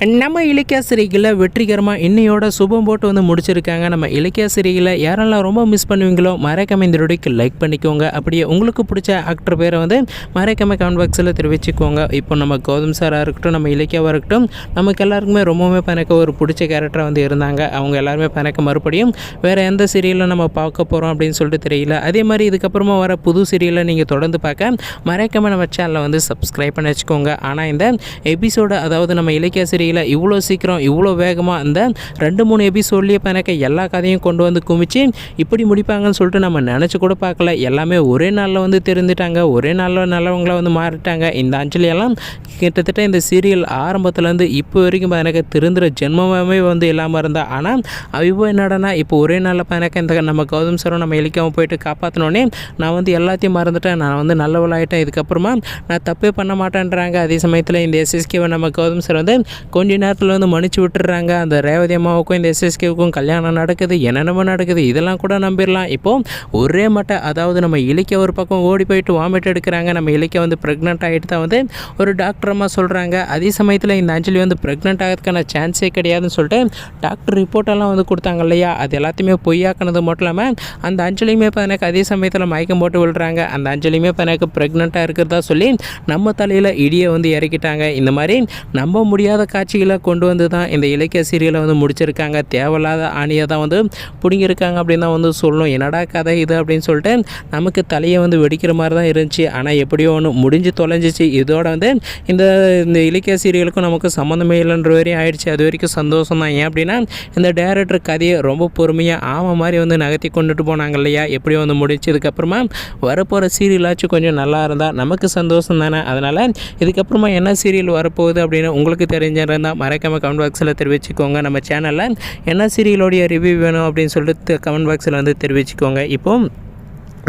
நம்ம இலக்கியாசிரியர்களை வெற்றிகரமாக இன்னையோட சுபம் போட்டு வந்து முடிச்சிருக்காங்க. நம்ம இலக்கியாசிரியர்களை யாரெல்லாம் ரொம்ப மிஸ் பண்ணுவீங்களோ மறக்காம இந்த வீடியோக்கு லைக் பண்ணிக்கோங்க. அப்படியே உங்களுக்கு பிடிச்ச ஆக்டர் பேரை வந்து மறக்காம கமெண்ட் பாக்ஸில் தெரிவிச்சுக்கோங்க. இப்போ நம்ம கௌதம் சாராக இருக்கட்டும், நம்ம இலக்கியாவாக இருக்கட்டும், நமக்கு எல்லாருக்குமே ரொம்பவுமே எனக்கு ஒரு பிடிச்ச கேரக்டராக வந்து இருந்தாங்க. அவங்க எல்லாருமே எனக்கு மறுபடியும் வேறு எந்த சீரியலில் நம்ம பார்க்க போகிறோம் அப்படின்னு சொல்லிட்டு தெரியல. அதே மாதிரி இதுக்கப்புறமா வர புது சீரியலை நீங்கள் தொடர்ந்து பார்க்க மறக்காம நம்ம சேனலை வந்து சப்ஸ்கிரைப் பண்ணி வச்சுக்கோங்க. ஆனால் இந்த எபிசோடு, அதாவது நம்ம இலக்கியாசிரியர் இவ்வளோ சீக்கிரம் இவ்வளோ வேகமாக இந்த 2-3 எபிசோட்லேயே எனக்கு எல்லா கதையும் கொண்டு வந்து குமிச்சு இப்படி முடிப்பாங்கன்னு சொல்லிட்டு நம்ம நினச்சி கூட பார்க்கல. எல்லாமே ஒரே நாளில் வந்து தெரிஞ்சுட்டாங்க, ஒரே நாளில் நல்லவங்களாக வந்து மாறிட்டாங்க. இந்த அஞ்சலியெல்லாம் கிட்டத்தட்ட இந்த சீரியல் ஆரம்பத்துலேருந்து இப்போ வரைக்கும் எனக்கு திருந்துற ஜென்மமே வந்து இல்லாமல் இருந்தா. ஆனால் இப்போ என்னடனா இப்போ ஒரே நாளில் எனக்கு இந்த நம்ம கௌதம் சாரும் நம்ம இலக்கியாவும் போயிட்டு காப்பாற்றினோடனே நான் வந்து எல்லாத்தையும் மறந்துட்டேன், நான் வந்து நல்லவளாயிட்டேன், இதுக்கப்புறமா நான் தப்பே பண்ண மாட்டேன்றாங்க. அதே சமயத்தில் இந்த எஸ்எஸ்கேவை நம்ம கௌதம் சார் வந்து கொஞ்ச நேரத்தில் வந்து மன்னிச்சு விட்டுறாங்க. அந்த ரேவதி அம்மாவுக்கும் இந்த எஸ்எஸ்கேவுக்கும் கல்யாணம் நடக்குது, என்னென்னமோ நடக்குது, இதெல்லாம் கூட நம்பிடலாம். இப்போது ஒரே மட்டும், அதாவது நம்ம இலக்கிய ஒரு பக்கம் ஓடி போயிட்டு வாமிட் எடுக்கிறாங்க. நம்ம இலக்கிய வந்து ப்ரெக்னென்ட் ஆகிட்டு தான் வந்து ஒரு டாக்டர் அம்மா சொல்கிறாங்க. அதே சமயத்தில் இந்த அஞ்சலி வந்து ப்ரெக்னென்ட் ஆகிறதுக்கான சான்ஸே கிடையாதுன்னு சொல்லிட்டு டாக்டர் ரிப்போர்ட்டெல்லாம் வந்து கொடுத்தாங்க இல்லையா, அது எல்லாத்தையுமே பொய்யாக்கினது மட்டும் இல்லாமல் அந்த அஞ்சலியுமே இப்போ எனக்கு அதே சமயத்தில் மயக்கம் போட்டு விழுறாங்க. அந்த அஞ்சலியுமே இப்போ எனக்கு ப்ரெக்னெண்ட்டாக இருக்கிறதா சொல்லி நம்ம தலையில் இடியை வந்து இறக்கிட்டாங்க. இந்த மாதிரி நம்ப முடியாத காட்சிகளை கொண்டு வந்து தான் இந்த இலக்கிய சீரியலை வந்து முடிச்சிருக்காங்க. தேவையில்லாத ஆணியை தான் வந்து பிடிங்கிருக்காங்க அப்படின்னு தான் வந்து சொல்லணும். என்னடா கதை இது அப்படின்னு சொல்லிட்டு நமக்கு தலையை வந்து வெடிக்கிற மாதிரி தான் இருந்துச்சு. ஆனால் எப்படியோ ஒன்று முடிஞ்சு தொலைஞ்சிச்சு. இதோட வந்து இந்த இலக்கிய சீரியலுக்கும் நமக்கு சம்மந்தமே இல்லைன்ற வரையும் ஆயிடுச்சு. அது வரைக்கும் சந்தோஷம் தான். ஏன் அப்படின்னா இந்த டைரக்டர் கதையை ரொம்ப பொறுமையாக ஆமை மாதிரி வந்து நகர்த்தி கொண்டுட்டு போனாங்க இல்லையா. எப்படியோ வந்து முடிச்சதுக்கப்புறமா வரப்போகிற சீரியலாச்சும் கொஞ்சம் நல்லா இருந்தால் நமக்கு சந்தோஷம் தானே. அதனால் இதுக்கப்புறமா என்ன சீரியல் வரப்போகுது அப்படின்னு உங்களுக்கு தெரிஞ்சிருந்தால் மறக்காமல் கமெண்ட் பாக்ஸில் தெரிவிச்சுக்கோங்க. நம்ம சேனலில் என்ன சீரியலோடைய ரிவ்யூ வேணும் அப்படின்னு சொல்லிட்டு கமெண்ட் பாக்ஸில் வந்து தெரிவிச்சுக்கோங்க. இப்போது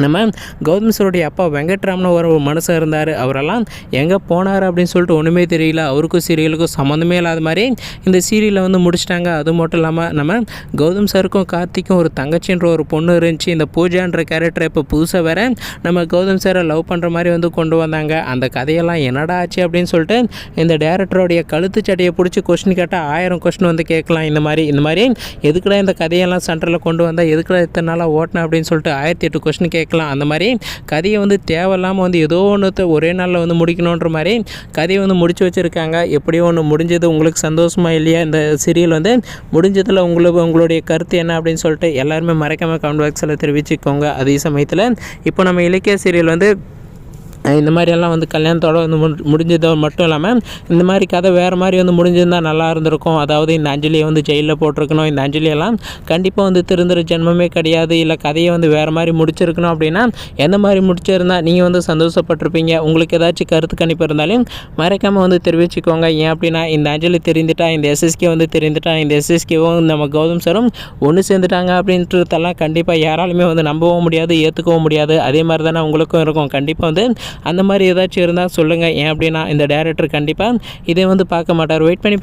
நம்ம கௌதம் சாருடைய அப்பா வெங்கட்ராமன் ஒரு மனுஷன் இருந்தார். அவரெல்லாம் எங்கே போனார் அப்படின்னு சொல்லிட்டு ஒன்றுமே தெரியல. அவருக்கும் சீரியலுக்கும் சம்மந்தமே இல்லாத மாதிரி இந்த சீரியலை வந்து முடிச்சிட்டாங்க. அது மட்டும் இல்லாமல் நம்ம கௌதம் சாருக்கும் கார்த்திக்கும் ஒரு தங்கச்சின்ற ஒரு பொண்ணு இருந்துச்சு. இந்த பூஜான்ற கேரக்டரை இப்போ புதுசாக வேறு நம்ம கௌதம் சாரை லவ் பண்ணுற மாதிரி வந்து கொண்டு வந்தாங்க. அந்த கதையெல்லாம் என்னடா ஆச்சு அப்படின்னு சொல்லிட்டு இந்த டேரக்டருடைய கழுத்து சட்டையை பிடிச்சி கொஸ்டின் கேட்டால் 1000 கொஸ்டின் வந்து கேட்கலாம். இந்த மாதிரி எதுக்குடா இந்த கதையெல்லாம் சென்டரில் கொண்டு வந்தால், எதுக்குடா இத்தனை நாளாக ஓட்டினேன் அப்படின்னு சொல்லிட்டு 1008 கொஸ்டின் கேட்கலாம். அந்த மாதிரி கதையை வந்து தேவையில்லாமல் வந்து ஏதோ ஒன்று ஒரே நாளில் வந்து முடிக்கணுன்ற மாதிரி கதையை வந்து முடிச்சு வச்சுருக்காங்க. எப்படியோ ஒன்று முடிஞ்சது. உங்களுக்கு சந்தோஷமாக இல்லையா இந்த சீரியல் வந்து முடிஞ்சதில் உங்களுடைய கருத்து என்ன அப்படின்னு சொல்லிட்டு எல்லாருமே மறக்காமல் கமெண்ட் பாக்ஸில் தெரிவிச்சுக்கோங்க. அதே சமயத்தில் இப்போ நம்ம இலக்கிய சீரியல் வந்து இந்த மாதிரியெல்லாம் வந்து கல்யாணத்தோடு வந்து முடிஞ்சது மட்டும் இல்லாமல் இந்த மாதிரி கதை வேறு மாதிரி வந்து முடிஞ்சிருந்தால் நல்லா இருந்திருக்கும். அதாவது இந்த அஞ்சலியை வந்து ஜெயிலில் போட்டிருக்கணும். இந்த அஞ்சலியெல்லாம் கண்டிப்பாக வந்து திருந்துற ஜென்மமே கிடையாது. இல்லை கதையை வந்து வேறு மாதிரி முடிச்சிருக்கணும். அப்படின்னா எந்த மாதிரி முடிச்சிருந்தால் நீங்கள் வந்து சந்தோஷப்பட்டிருப்பீங்க. உங்களுக்கு ஏதாச்சும் கருத்து கணிப்பு இருந்தாலும் மறக்காமல் வந்து தெரிவிச்சுக்கோங்க. ஏன் அப்படின்னா இந்த அஞ்சலி தெரிந்துட்டா, இந்த எஸ்எஸ்கே வந்து தெரிந்துட்டா, இந்த எஸ்எஸ்கேவும் நம்ம கௌதம் சாரும் ஒன்று சேர்ந்துட்டாங்க அப்படின்றதெல்லாம் கண்டிப்பாக யாராலுமே வந்து நம்பவும் முடியாது, ஏற்றுக்கவும் முடியாது. அதே மாதிரி தானே உங்களுக்கும் இருக்கும். கண்டிப்பாக வந்து அந்த மாதிரி ஏதாச்சும் இருந்தால் சொல்லுங்கள். ஏன் அப்படின்னா இந்த டைரக்டர் கண்டிப்பாக இதை வந்து பார்க்க மாட்டார். வெயிட் பண்ணி